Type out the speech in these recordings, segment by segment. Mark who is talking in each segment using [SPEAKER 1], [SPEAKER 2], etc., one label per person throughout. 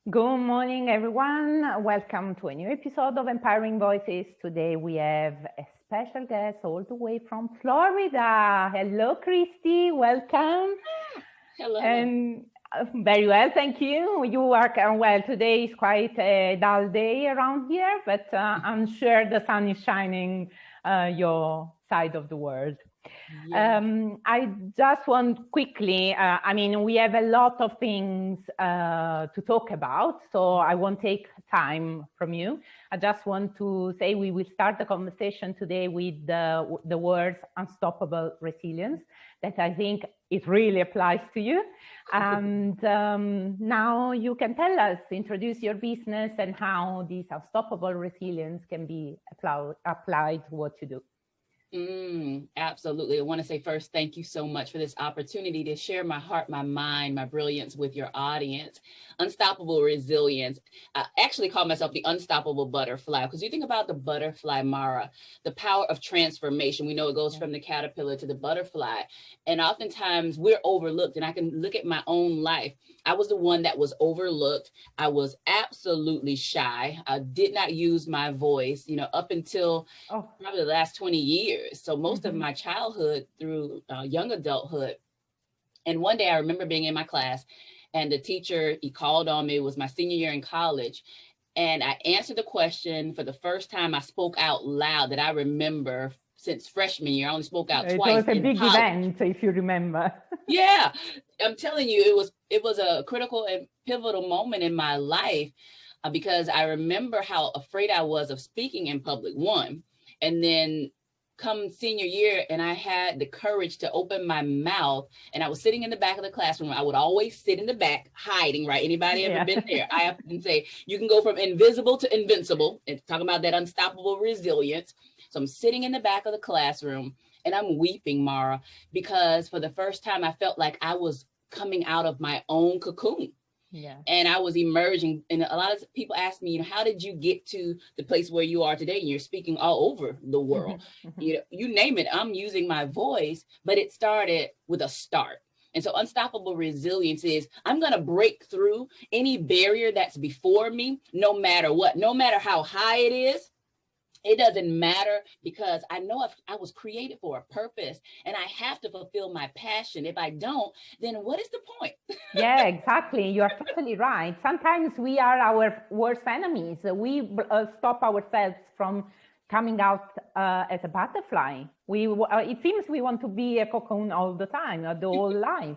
[SPEAKER 1] Good morning, everyone. Welcome to a new episode of Empowering Voices. Today we have a special guest all the way from Florida. Hello, Kristie. Welcome.
[SPEAKER 2] Hello.
[SPEAKER 1] And very well, thank you. You work well. Today is quite a dull day around here, but I'm sure the sun is shining your side of the world. I just want quickly, we have a lot of things to talk about, so I won't take time from you. I just want to say we will start the conversation today with the words unstoppable resilience, that I think it really applies to you. And now you can tell us, introduce your business and how this unstoppable resilience can be applied to what you do.
[SPEAKER 2] Absolutely. I want to say first, thank you so much for this opportunity to share my heart, my mind, my brilliance with your audience. Unstoppable resilience. I actually call myself the unstoppable butterfly because you think about the butterfly, Mara, the power of transformation. We know it goes from the caterpillar to the butterfly. And oftentimes we're overlooked. And I can look at my own life. I was the one that was overlooked. I was absolutely shy. I did not use my voice, up until probably the last 20 years. So most of my childhood through young adulthood. And one day I remember being in my class and the teacher, he called on me. It was my senior year in college. And I answered the question for the first time. I spoke out loud that I remember since freshman year. I only spoke out twice.
[SPEAKER 1] It was a big event, if you remember.
[SPEAKER 2] Yeah, I'm telling you, it was a critical and pivotal moment in my life because I remember how afraid I was of speaking in public, one. And then come senior year, and I had the courage to open my mouth, and I was sitting in the back of the classroom. I would always sit in the back, hiding, right? Anybody ever been there? I often say, you can go from invisible to invincible. And talking about that unstoppable resilience. So I'm sitting in the back of the classroom, and I'm weeping, Mara, because for the first time, I felt like I was coming out of my own cocoon. Yeah. And I was emerging. And a lot of people ask me, how did you get to the place where you are today? And you're speaking all over the world. You name it, I'm using my voice, but it started with a start. And so unstoppable resilience is I'm going to break through any barrier that's before me, no matter what, no matter how high it is. It doesn't matter because I know I was created for a purpose and I have to fulfill my passion. If I don't, then what is the point?
[SPEAKER 1] Yeah, exactly. You are totally right. Sometimes we are our worst enemies. We stop ourselves from coming out as a butterfly. It seems we want to be a cocoon all the time, the whole life.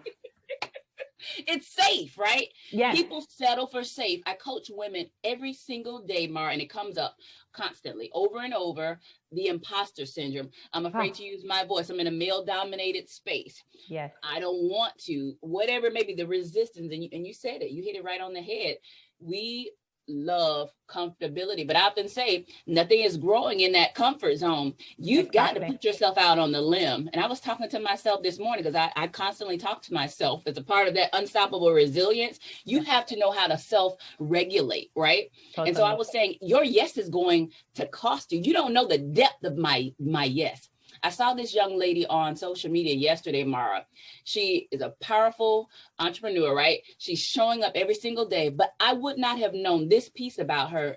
[SPEAKER 2] It's safe, right?
[SPEAKER 1] Yeah.
[SPEAKER 2] People settle for safe. I coach women every single day, Mara, and it comes up constantly, over and over, the imposter syndrome. I'm afraid to use my voice. I'm in a male-dominated space.
[SPEAKER 1] Yes.
[SPEAKER 2] I don't want to, whatever, maybe the resistance, and you said it, you hit it right on the head. We love comfortability, but I often say nothing is growing in that comfort zone. You've got to put yourself out on the limb. And I was talking to myself this morning because I constantly talk to myself as a part of that unstoppable resilience. You have to know how to self-regulate, right? Totally. And so I was saying your yes is going to cost you. You don't know the depth of my yes. I saw this young lady on social media yesterday, Mara. She is a powerful entrepreneur, right? She's showing up every single day, but I would not have known this piece about her.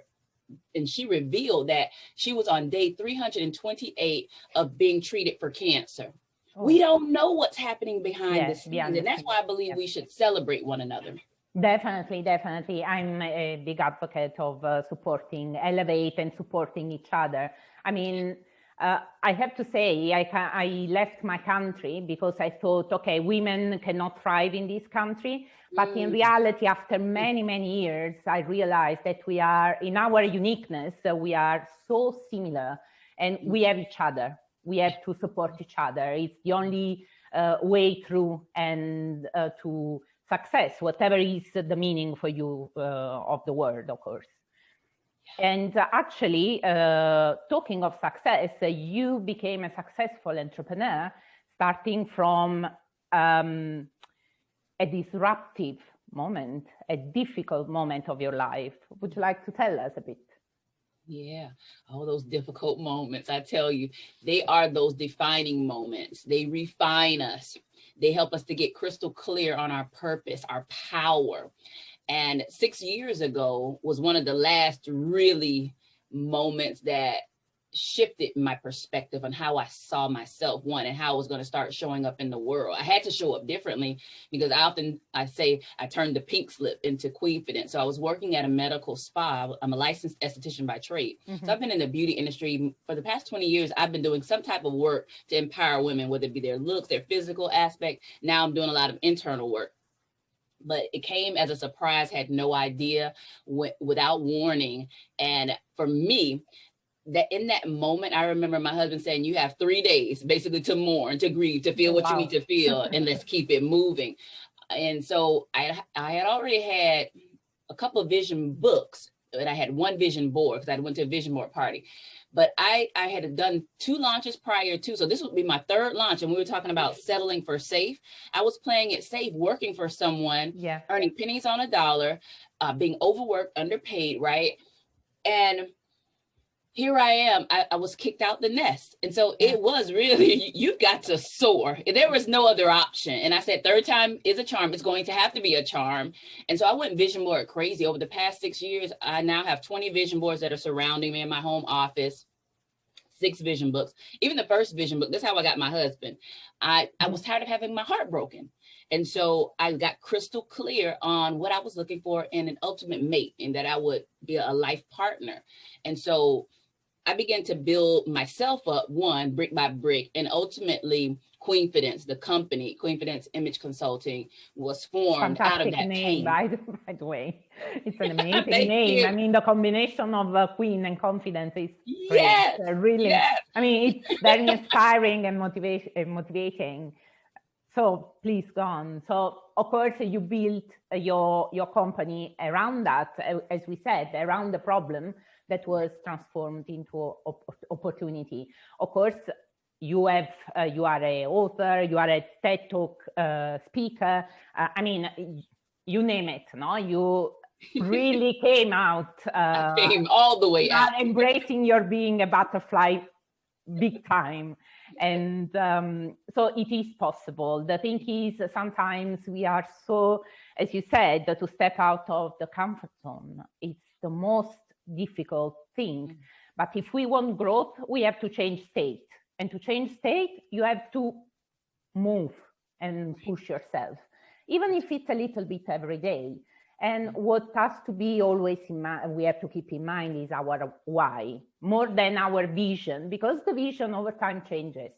[SPEAKER 2] And she revealed that she was on day 328 of being treated for cancer. Oh. We don't know what's happening behind the scenes. And that's why I believe we should celebrate one another.
[SPEAKER 1] Definitely. I'm a big advocate of supporting, elevate and supporting each other. I mean, I have to say, I left my country because I thought, okay, women cannot thrive in this country. But in reality, after many, many years, I realized that we are, in our uniqueness, we are so similar and we have each other. We have to support each other. It's the only way through and to success, whatever is the meaning for you of the word, of course. And actually, talking of success, you became a successful entrepreneur starting from a disruptive moment, a difficult moment of your life. Would you like to tell us a bit?
[SPEAKER 2] Yeah, all those difficult moments, I tell you, they are those defining moments. They refine us. They help us to get crystal clear on our purpose, our power. And 6 years ago was one of the last really moments that shifted my perspective on how I saw myself, one, and how I was going to start showing up in the world. I had to show up differently because I say I turned the pink slip into queefidence. So I was working at a medical spa. I'm a licensed esthetician by trade. So I've been in the beauty industry for the past 20 years. I've been doing some type of work to empower women, whether it be their looks, their physical aspect. Now I'm doing a lot of internal work. But it came as a surprise, had no idea, without warning. And for me, that in that moment, I remember my husband saying, you have 3 days basically to mourn, to grieve, to feel what you need to feel, and let's keep it moving. And so I had already had a couple of vision books, and I had one vision board because I went to a vision board party. But I had done 2 launches prior to, so this would be my 3rd launch. And we were talking about settling for safe. I was playing it safe, working for someone, earning pennies on a dollar, being overworked, underpaid, right? And here I am, I was kicked out the nest. And so it was really, you've got to soar. There was no other option. And I said, 3rd time is a charm. It's going to have to be a charm. And so I went vision board crazy. Over the past 6 years, I now have 20 vision boards that are surrounding me in my home office, 6 vision books. Even the first vision book, that's how I got my husband. I was tired of having my heart broken. And so I got crystal clear on what I was looking for in an ultimate mate, and that I would be a life partner. And so I began to build myself up, one, brick by brick, and ultimately Queefidence, the company, Queefidence Image Consulting, was formed out of that
[SPEAKER 1] name,
[SPEAKER 2] pain.
[SPEAKER 1] by the way. It's an amazing name. I mean, the combination of queen and confidence is great. Really, I mean, it's very inspiring and motivating. So please go on. So of course you built your company around that, as we said, around the problem that was transformed into opportunity. Of course, you are an author, you are a TED Talk speaker. I mean, you name it. No, you really came out.
[SPEAKER 2] Came all the way out.
[SPEAKER 1] Embracing your being a butterfly, big time. And so it is possible. The thing is, sometimes we are so, as you said, to step out of the comfort zone. It's the most difficult thing. But if we want growth, we have to change state. And to change state, you have to move and push yourself, even if it's a little bit every day. And what has to be always in mind, we have to keep in mind, is our why, more than our vision, because the vision over time changes.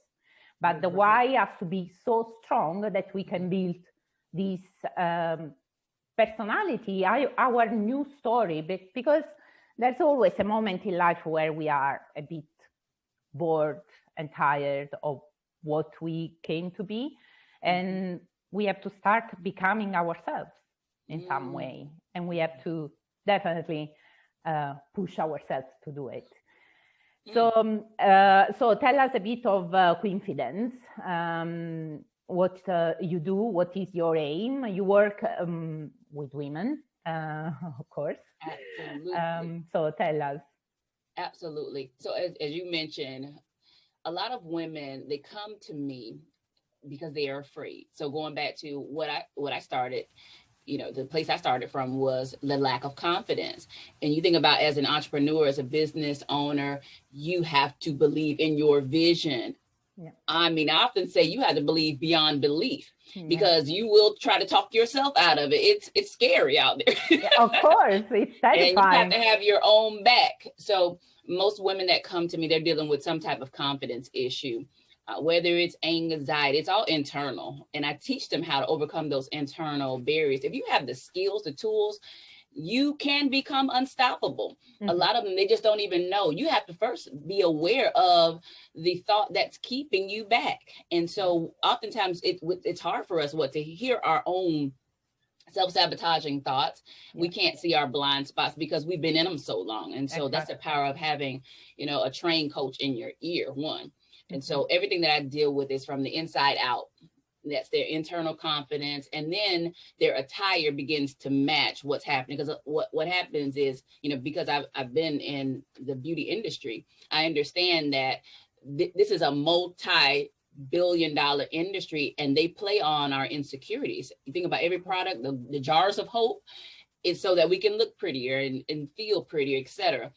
[SPEAKER 1] But the why has to be so strong that we can build this personality, our new story, because there's always a moment in life where we are a bit bored and tired of what we came to be. And we have to start becoming ourselves in some way. And we have to definitely push ourselves to do it. So tell us a bit of Queefidence, what you do, what is your aim? You work with women, of course.
[SPEAKER 2] Absolutely.
[SPEAKER 1] So tell us.
[SPEAKER 2] Absolutely. So as you mentioned, a lot of women, they come to me because they are afraid. So going back to what I started, the place I started from was the lack of confidence. And you think about, as an entrepreneur, as a business owner, you have to believe in your vision. Yeah. I mean, I often say you have to believe beyond belief, because you will try to talk yourself out of it. It's scary out there.
[SPEAKER 1] Yeah, of course, it's terrifying.
[SPEAKER 2] And you have to have your own back. So most women that come to me, they're dealing with some type of confidence issue. Whether it's anxiety, it's all internal. And I teach them how to overcome those internal barriers. If you have the skills, the tools, you can become unstoppable. A lot of them, they just don't even know. You have to first be aware of the thought that's keeping you back. And so oftentimes it's hard for us to hear our own self-sabotaging thoughts. We can't see our blind spots because we've been in them so long. And so that's the power of having, a trained coach in your ear, one. And so everything that I deal with is from the inside out. That's their internal confidence. And then their attire begins to match what's happening. Because what happens is, because I've been in the beauty industry, I understand that this is a multi-billion-dollar industry, and they play on our insecurities. You think about every product, the jars of hope, It's so that we can look prettier and feel prettier, etc.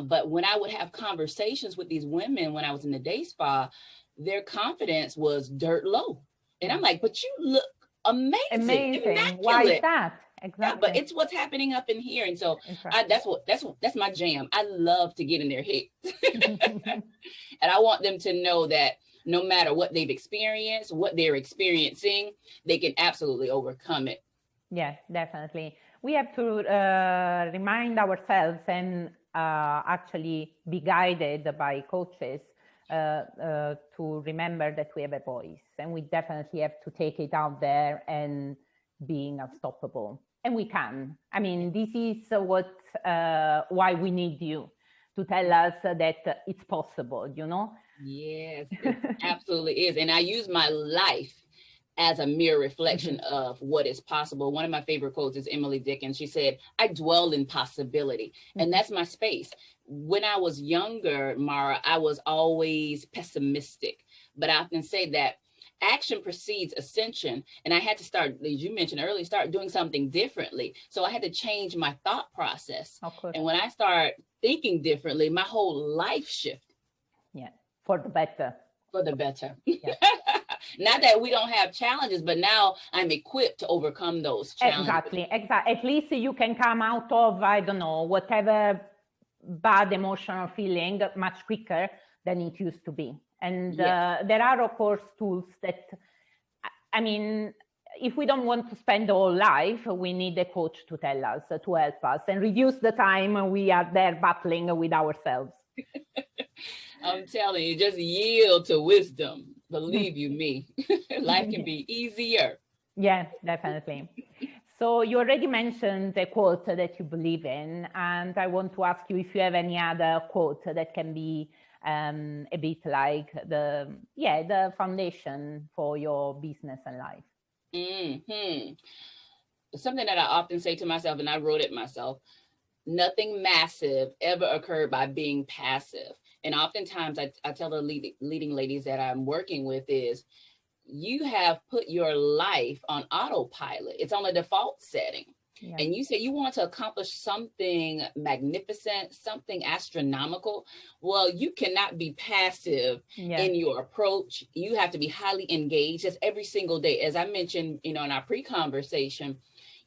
[SPEAKER 2] But when I would have conversations with these women when I was in the day spa, their confidence was dirt low. And I'm like, but you look amazing,
[SPEAKER 1] Amazing. Why is
[SPEAKER 2] immaculate.
[SPEAKER 1] that?
[SPEAKER 2] Yeah,
[SPEAKER 1] Exactly.
[SPEAKER 2] but it's what's happening up in here. And so
[SPEAKER 1] Exactly.
[SPEAKER 2] that's my jam. I love to get in their head. And I want them to know that no matter what they've experienced, what they're experiencing, they can absolutely overcome it.
[SPEAKER 1] Yeah, definitely. We have to remind ourselves and actually be guided by coaches to remember that we have a voice, and we definitely have to take it out there and being unstoppable. And we can. I mean, this is why we need you to tell us that it's possible, you know?
[SPEAKER 2] Yes, it absolutely is. And I use my life as a mere reflection of what is possible. One of my favorite quotes is Emily Dickinson. She said, I dwell in possibility. And that's my space. When I was younger, Mara, I was always pessimistic. But I often say that action precedes ascension. And I had to start, as you mentioned earlier, start doing something differently. So I had to change my thought process. And when I start thinking differently, my whole life shifted.
[SPEAKER 1] Yeah, for the better.
[SPEAKER 2] For the better. Yeah. Not that we don't have challenges, but now I'm equipped to overcome those challenges.
[SPEAKER 1] Exactly. At least you can come out of, I don't know, whatever bad emotional feeling much quicker than it used to be. And there are, of course, tools that, I mean, if we don't want to spend all life, we need a coach to tell us, to help us and reduce the time we are there battling with ourselves.
[SPEAKER 2] I'm telling you, just yield to wisdom. Believe you me, life can be easier.
[SPEAKER 1] Yeah, definitely. So you already mentioned a quote that you believe in, and I want to ask you if you have any other quote that can be a bit like the foundation for your business and life.
[SPEAKER 2] Something that I often say to myself, and I wrote it myself, nothing massive ever occurred by being passive. And oftentimes I tell the leading ladies that I'm working with is, you have put your life on autopilot. It's on the default setting. Yeah. And you say you want to accomplish something magnificent, something astronomical. Well, you cannot be passive in your approach. You have to be highly engaged just every single day. As I mentioned, in our pre-conversation,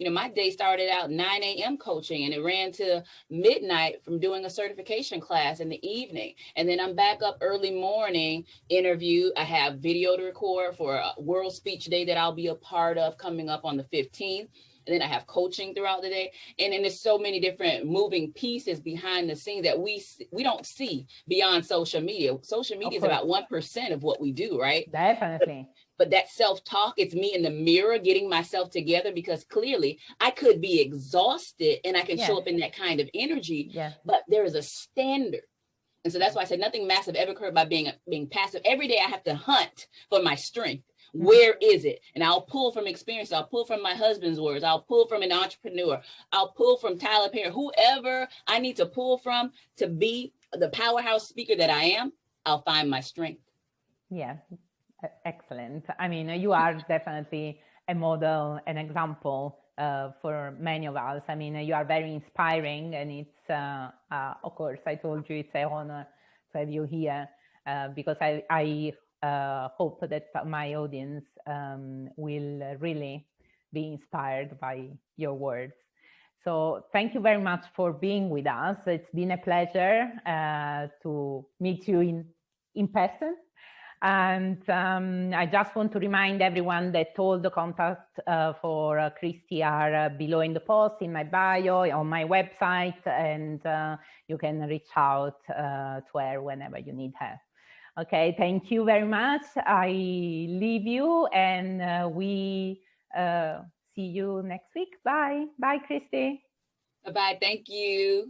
[SPEAKER 2] my day started out 9 a.m. coaching, and it ran to midnight from doing a certification class in the evening. And then I'm back up early morning, interview. I have video to record for a World Speech Day that I'll be a part of coming up on the 15th. And then I have coaching throughout the day. And then there's so many different moving pieces behind the scenes that we don't see beyond social media. Social media is about 1% of what we do, right?
[SPEAKER 1] Definitely.
[SPEAKER 2] But that self-talk, it's me in the mirror getting myself together, because clearly I could be exhausted and I can show up in that kind of energy, but there is a standard. And so that's why I said nothing massive ever occurred by being passive. Every day I have to hunt for my strength. Where is it? And I'll pull from experience. I'll pull from my husband's words. I'll pull from an entrepreneur. I'll pull from Tyler Perry. Whoever I need to pull from to be the powerhouse speaker that I am, I'll find my strength.
[SPEAKER 1] Yeah. Excellent. I mean, you are definitely a model, an example for many of us. I mean, you are very inspiring, and it's, of course, I told you it's an honor to have you here because I hope that my audience will really be inspired by your words. So thank you very much for being with us. It's been a pleasure to meet you in person. And I just want to remind everyone that all the contacts for Kristie are below in the post, in my bio, on my website, and you can reach out to her whenever you need her. Okay, thank you very much. I leave you, and we see you next week. Bye. Bye, Kristie.
[SPEAKER 2] Bye-bye. Thank you.